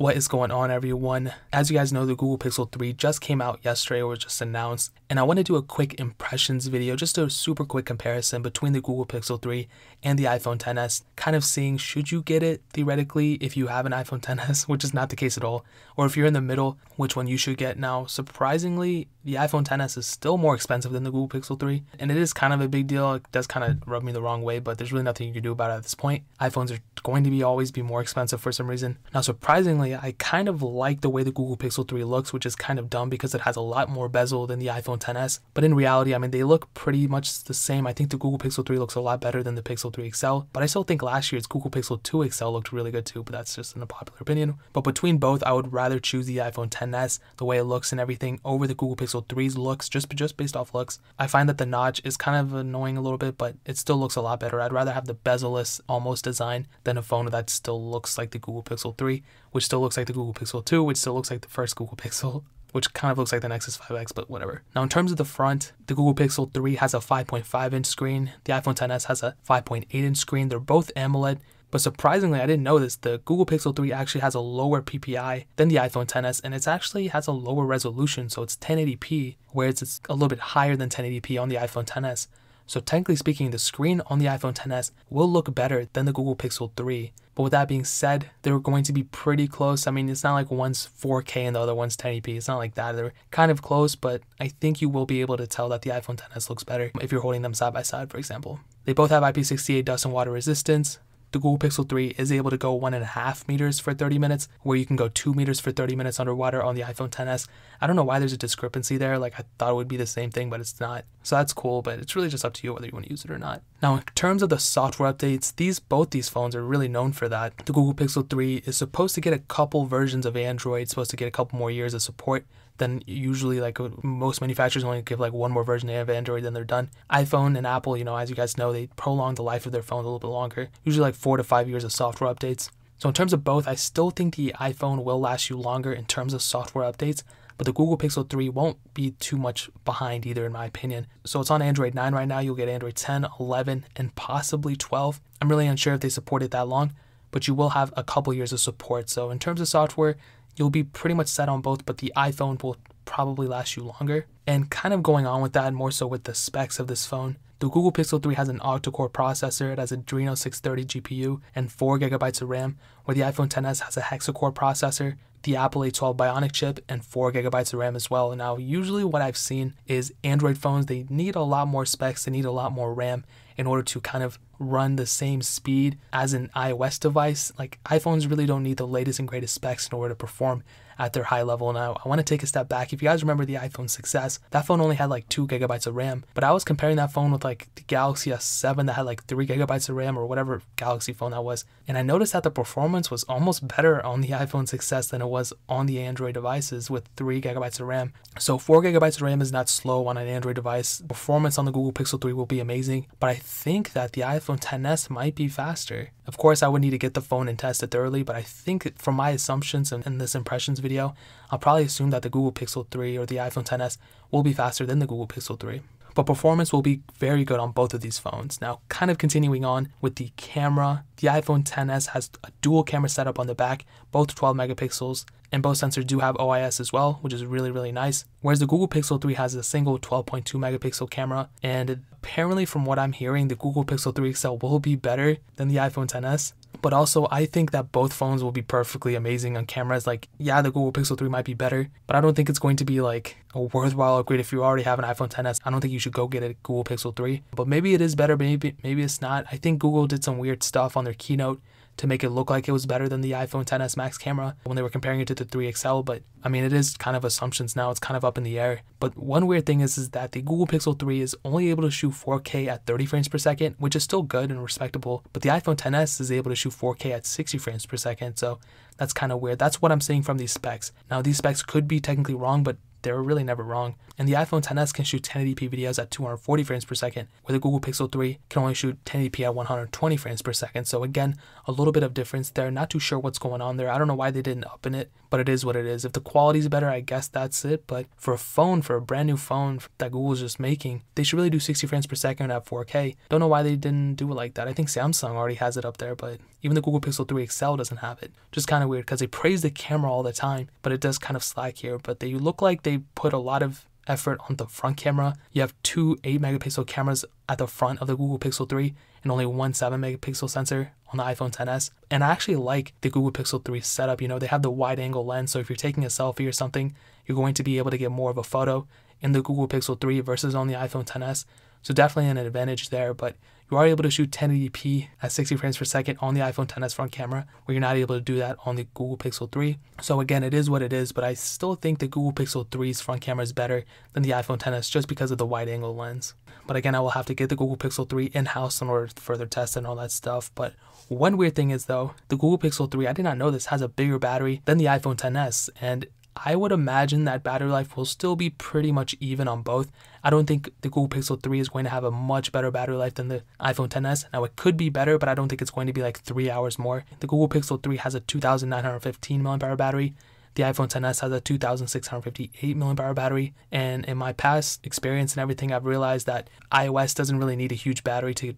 What is going on, everyone? As you guys know, the Google Pixel 3 just came out yesterday, or was just announced, and I want to do a quick impressions video, just a super quick comparison between the Google Pixel 3 and the iPhone XS, kind of seeing should you get it theoretically if you have an iPhone XS, which is not the case at all, or if you're in the middle, which one you should get. Now, surprisingly, the iPhone XS is still more expensive than the Google Pixel 3, and it is kind of a big deal. It does kind of rub me the wrong way, but there's really nothing you can do about it at this point. iPhones are going to always be more expensive for some reason. Now, surprisingly, I kind of like the way the Google Pixel 3 looks, which is kind of dumb because it has a lot more bezel than the iPhone XS. But in reality, I mean, they look pretty much the same. I think the Google Pixel 3 looks a lot better than the Pixel 3 XL, but I still think last year's Google Pixel 2 XL looked really good too, but that's just an unpopular opinion. But between both, I would rather choose the iPhone XS, the way it looks and everything, over the Google Pixel 3's looks, just based off looks. I find that the notch is kind of annoying a little bit, but it still looks a lot better. I'd rather have the bezel-less almost design than a phone that still looks like the Google Pixel 3, which still looks like the Google Pixel 2, which still looks like the first Google Pixel, which kind of looks like the Nexus 5X, but whatever. Now, in terms of the front, the Google Pixel 3 has a 5.5-inch screen. The iPhone XS has a 5.8-inch screen. They're both AMOLED, but surprisingly, I didn't know this, the Google Pixel 3 actually has a lower PPI than the iPhone XS, and it actually has a lower resolution, so it's 1080p, whereas it's a little bit higher than 1080p on the iPhone XS. So technically speaking, the screen on the iPhone XS will look better than the Google Pixel 3. But with that being said, they're going to be pretty close. I mean, it's not like one's 4K and the other one's 1080p. It's not like that. They're kind of close, but I think you will be able to tell that the iPhone XS looks better if you're holding them side by side, for example. They both have IP68 dust and water resistance. The Google Pixel 3 is able to go 1.5 meters for 30 minutes, where you can go 2 meters for 30 minutes underwater on the iPhone XS. I don't know why there's a discrepancy there. Like, I thought it would be the same thing, but it's not. So that's cool, but it's really just up to you whether you want to use it or not. Now, in terms of the software updates, both these phones are really known for that. The Google Pixel 3 is supposed to get a couple versions of Android, supposed to get a couple more years of support than usually. Like, most manufacturers only give like one more version of Android, then they're done. iPhone and Apple, as you guys know, they prolong the life of their phones a little bit longer, usually like 4 to 5 years of software updates. So in terms of both, I still think the iPhone will last you longer in terms of software updates, but the Google Pixel 3 won't be too much behind either, in my opinion. So it's on Android 9 right now. You'll get Android 10, 11, and possibly 12. I'm really unsure if they support it that long, but you will have a couple years of support. So in terms of software, you'll be pretty much set on both, but the iPhone will probably last you longer. And kind of going on with that, more so with the specs of this phone, the Google Pixel 3 has an octa-core processor. It has a Adreno 630 GPU and 4 GB of RAM, where the iPhone XS has a hexa-core processor, the Apple A12 Bionic chip, and 4 GB of RAM as well. Now, usually what I've seen is Android phones, they need a lot more specs, they need a lot more RAM in order to kind of run the same speed as an iOS device. Like, iPhones really don't need the latest and greatest specs in order to perform at their high level. Now, I want to take a step back. If you guys remember the iPhone 6S, that phone only had like 2 GB of RAM, but I was comparing that phone with like the Galaxy S7 that had like 3 GB of RAM, or whatever Galaxy phone that was, and I noticed that the performance was almost better on the iPhone 6S than it was on the Android devices with 3 GB of RAM. So 4 GB of RAM is not slow on an Android device. Performance on the Google Pixel 3 will be amazing, but I think that the iPhone XS might be faster. Of course, I would need to get the phone and test it thoroughly, but I think from my assumptions in this impressions video, I'll probably assume that the Google Pixel 3 or the iPhone XS will be faster than the Google Pixel 3. But performance will be very good on both of these phones. Now, kind of continuing on with the camera, the iPhone XS has a dual camera setup on the back, both 12 megapixels, and both sensors do have OIS as well, which is really, really nice. Whereas the Google Pixel 3 has a single 12.2 megapixel camera, and apparently from what I'm hearing, the Google Pixel 3 XL will be better than the iPhone XS. But also, I think that both phones will be perfectly amazing on cameras. Like, yeah, the Google Pixel 3 might be better, but I don't think it's going to be like a worthwhile upgrade. If you already have an iPhone XS, I don't think you should go get a Google Pixel 3. But maybe it is better, maybe it's not. I think Google did some weird stuff on their keynote to make it look like it was better than the iPhone XS Max camera when they were comparing it to the 3 XL, but I mean, it is kind of assumptions now, it's kind of up in the air. But one weird thing is that the Google Pixel 3 is only able to shoot 4K at 30 frames per second, which is still good and respectable, but the iPhone XS is able to shoot 4K at 60 frames per second, so that's kind of weird. That's what I'm seeing from these specs. Now, these specs could be technically wrong, but they're really never wrong. And the iPhone XS can shoot 1080p videos at 240 frames per second, where the Google Pixel 3 can only shoot 1080p at 120 frames per second. So again, a little bit of difference there. Not too sure what's going on there. I don't know why they didn't up in it, but it is what it is. If the quality's better, I guess that's it. But for a phone, for a brand new phone that Google's just making, they should really do 60 frames per second at 4K. Don't know why they didn't do it like that. I think Samsung already has it up there, but even the Google Pixel 3 XL doesn't have it. Just kind of weird because they praise the camera all the time, but it does kind of slack here. But they look like they put a lot of effort on the front camera. You have two 8 megapixel cameras at the front of the Google Pixel 3 and only one 7 megapixel sensor on the iPhone XS. And I actually like the Google Pixel 3 setup. You know, they have the wide angle lens, so if you're taking a selfie or something, you're going to be able to get more of a photo in the Google Pixel 3 versus on the iPhone XS. So definitely an advantage there, but you are able to shoot 1080p at 60 frames per second on the iPhone XS front camera, where you're not able to do that on the Google Pixel 3. So again, it is what it is, but I still think the Google Pixel 3's front camera is better than the iPhone XS just because of the wide angle lens. But again, I will have to get the Google Pixel 3 in-house in order to further test and all that stuff. But one weird thing is though, the Google Pixel 3, I did not know this, has a bigger battery than the iPhone XS, and I would imagine that battery life will still be pretty much even on both. I don't think the Google Pixel 3 is going to have a much better battery life than the iPhone XS. Now it could be better, but I don't think it's going to be like 3 hours more. The Google Pixel 3 has a 2,915 mAh battery. The iPhone XS has a 2,658 mAh battery, and in my past experience and everything, I've realized that iOS doesn't really need a huge battery to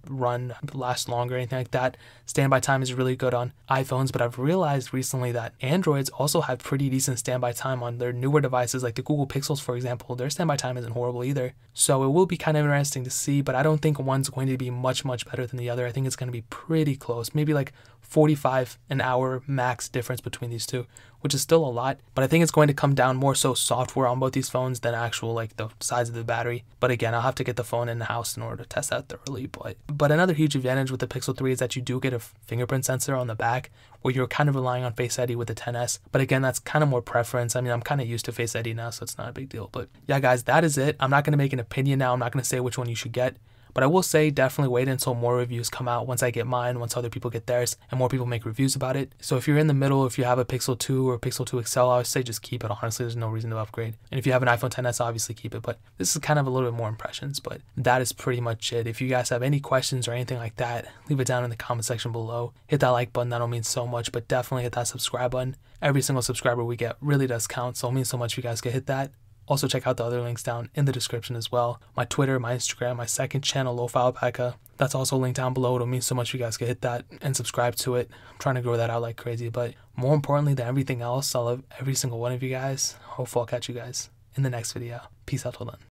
last longer or anything like that. Standby time is really good on iPhones, but I've realized recently that Androids also have pretty decent standby time on their newer devices, like the Google Pixels, for example. Their standby time isn't horrible either. So it will be kind of interesting to see, but I don't think one's going to be much better than the other. I think it's going to be pretty close, maybe like 45 an hour max difference between these two, which is still a lot, but I think it's going to come down more so software on both these phones than actual like the size of the battery. But again, I'll have to get the phone in the house in order to test that thoroughly. But another huge advantage with the Pixel 3 is that you do get a fingerprint sensor on the back, where you're kind of relying on Face ID with the XS. But again, that's kind of more preference. I mean, I'm kind of used to Face ID now, so it's not a big deal. But yeah, guys, that is it. I'm not going to make an opinion now. I'm not going to say which one you should get. But I will say definitely wait until more reviews come out, once I get mine, once other people get theirs, and more people make reviews about it. So if you're in the middle, if you have a Pixel 2 or Pixel 2 XL, I would say just keep it. Honestly, there's no reason to upgrade. And if you have an iPhone XS, obviously keep it. But this is kind of a little bit more impressions, but that is pretty much it. If you guys have any questions or anything like that, leave it down in the comment section below. Hit that like button, that'll mean so much, but definitely hit that subscribe button. Every single subscriber we get really does count, so it means so much if you guys could hit that. Also check out the other links down in the description as well. My Twitter, my Instagram, my second channel, Lo-Fi Alpaca. That's also linked down below. It'll mean so much if you guys could hit that and subscribe to it. I'm trying to grow that out like crazy, but more importantly than everything else, I love every single one of you guys. Hopefully I'll catch you guys in the next video. Peace out till then.